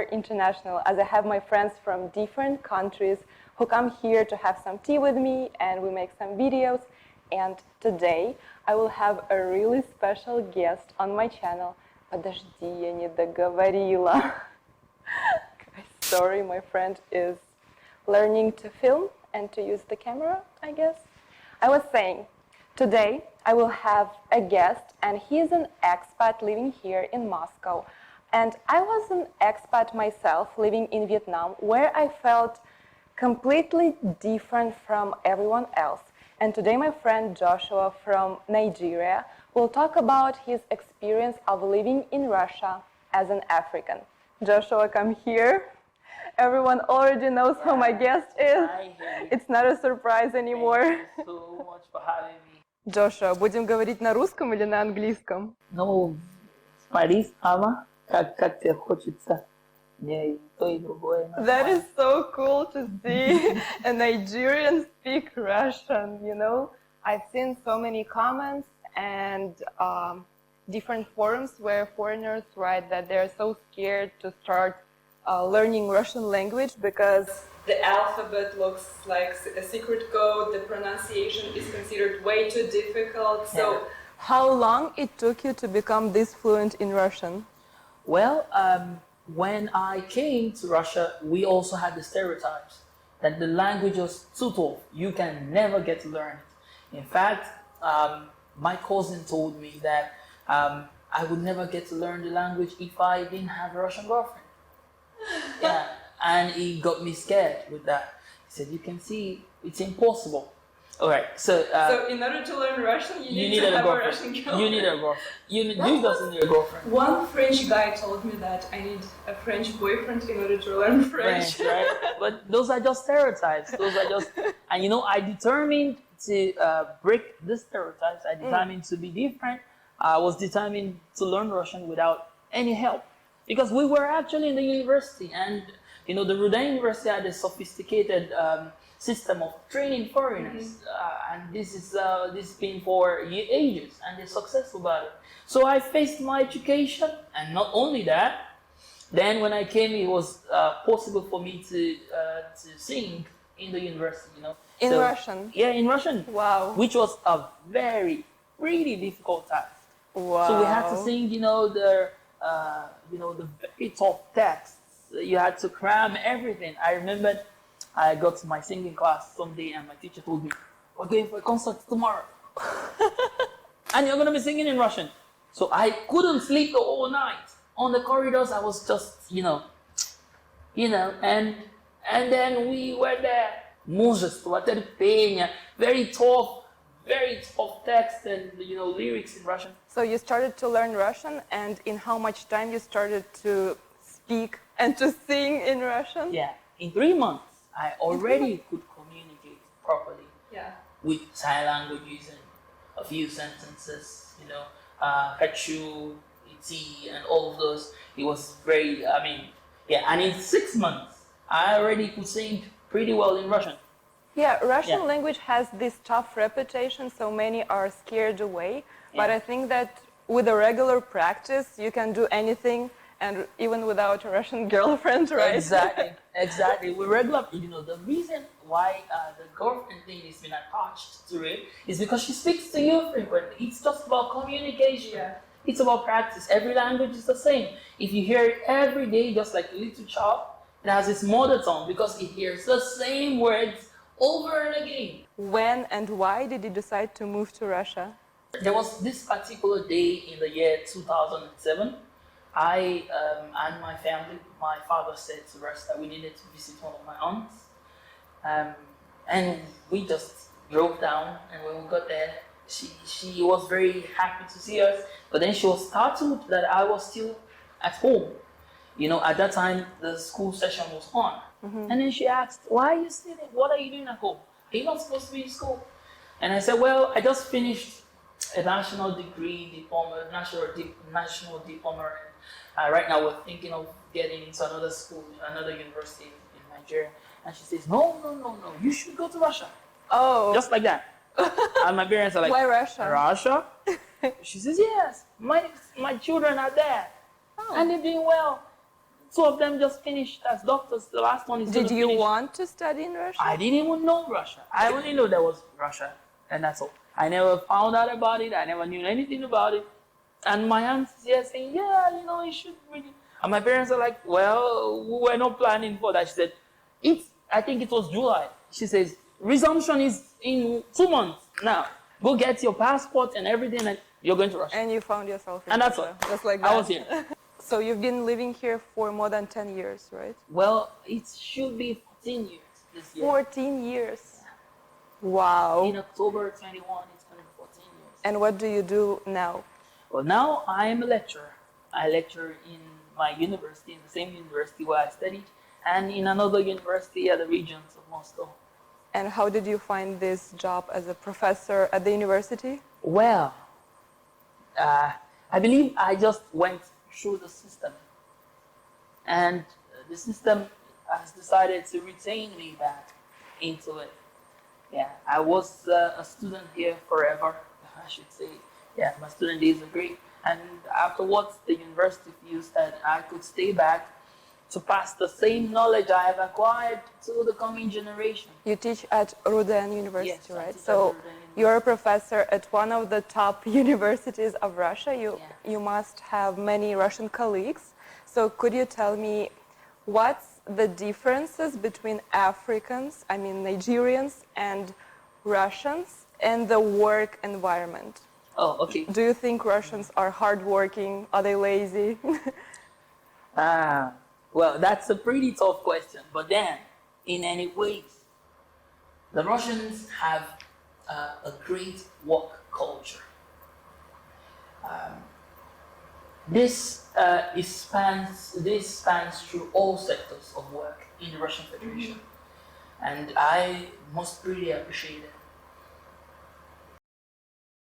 International, as I have my friends from different countries who come here to have some tea with me and we make some videos. And today I will have a really special guest on my channel. Подожди, я не договорила. Sorry, my friend is learning to film and to use the camera, I guess. I was saying, today I will have a guest and he is an expat living here in Moscow. And I was an expat myself living in Vietnam, where I felt completely different from everyone else. And today my friend Joshua from Nigeria will talk about his experience of living in Russia as an African. Joshua, come here. Everyone already knows who my guest is. It's not a surprise anymore. Thank you so much for having me. Joshua, будем говорить на русском или на английском? Ну, смотри сама, как тебе хочется. Мне и то, и другое. That is so cool to see a Nigerian speak Russian, you know. I've seen so many comments and different forums where foreigners write that they're so scared to start learning Russian language because the alphabet looks like a secret code, the pronunciation is considered way too difficult. So how long it took you to become this fluent in Russian? Well, when I came to Russia, we also had the stereotypes that the language was too tough. You can never get to learn it. In fact, my cousin told me that I would never get to learn the language if I didn't have a Russian girlfriend. Yeah, and he got me scared with that. He said, "You can see, it's impossible." All right, so in order to learn Russian, you need to have a Russian girlfriend. You need a girlfriend. You doesn't need a girlfriend. One French guy told me that I need a French boyfriend in order to learn French. Right? But those are just stereotypes. Those are just, and you know, I determined to break the stereotypes. I determined to be different. I was determined to learn Russian without any help, because we were actually in the university, and you know, the Rudan University had a sophisticated system of training foreigners, and this has been for ages, and they're successful about it. So I faced my education, and not only that, then when I came, it was possible for me to sing in the university, you know. In Russian? Yeah, in Russian. Wow. Which was a really difficult task. Wow. So we had to sing, you know, the very tough texts. You had to cram everything. I remember I got to my singing class someday and my teacher told me, "We're going for a concert tomorrow." And you're going to be singing in Russian. So I couldn't sleep the whole night. On the corridors, I was just, you know, and then we were there. Мужество, терпение, very tough text and, you know, lyrics in Russian. So you started to learn Russian, and in how much time you started to speak and to sing in Russian? Yeah, in 3 months, I already could communicate properly with sign languages and a few sentences, you know, хочу, идти, and all of those. It was very, and in 6 months, I already could sing pretty well in Russian. Yeah, Russian language has this tough reputation, so many are scared away. But I think that with a regular practice, you can do anything, and even without a Russian girlfriend, right? Exactly. With regular, you know, the reason why the girlfriend thing has been attached to it is because she speaks to you frequently. It's just about communication. Yeah. It's about practice. Every language is the same. If you hear it every day, just like a little child, it has its mother tongue because it hears the same words over and again. When and why did you decide to move to Russia? There was this particular day in the year 2007. I and my family, my father said to us that we needed to visit one of my aunts. And we just drove down, and when we got there, she was very happy to see us. But then she was startled that I was still at home. You know, at that time, the school session was on. And then she asked, "Why are you sitting? What are you doing at home? Are you not supposed to be in school?" And I said, "Well, I just finished a national diploma. And right now we're thinking of getting into another school, another university in Nigeria." And she says, "No, you should go to Russia." Oh. Just like that. And my parents are like, "Why Russia?" Russia? She says, "Yes, my children are there. And they're doing well. Two of them just finished as doctors. The last one is Did gonna you finish. want to study in Russia? I didn't even know Russia. I only know there was Russia, and that's all. I never found out about it. I never knew anything about it. And my aunt is here saying, yeah, you know, you should really. And my parents are like, well, we were not planning for that. She said, I think it was July. She says, resumption is in 2 months now. Go get your passport and everything, and you're going to Russia. And you found yourself in And that's Russia, all. just like that. I was here. So you've been living here for more than 10 years, right? Well, it should be 14 years this year. 14 years. Wow. In October 21, it's going to be 14 years. And what do you do now? Well, now I am a lecturer. I lecture in my university, in the same university where I studied, and in another university at the regions of Moscow. And how did you find this job as a professor at the university? Well, I believe I just went through the system, and the system has decided to retain me back into it. Yeah, I was a student here forever, I should say. Yeah, my student days are great. And afterwards, the university feels that I could stay back to pass the same knowledge I have acquired to the coming generation. You teach at Rudan University, Yes, I right? teach at So Rudan University. you're a professor at one of the top universities of Russia. Yeah. You must have many Russian colleagues. So could you tell me what's the differences between Africans, I mean Nigerians, and Russians and the work environment? Oh, okay. Do you think Russians are hardworking? Are they lazy? Well, that's a pretty tough question. But then, in any ways, the Russians have a great work culture. This spans through all sectors of work in the Russian Federation, and I most really appreciate it.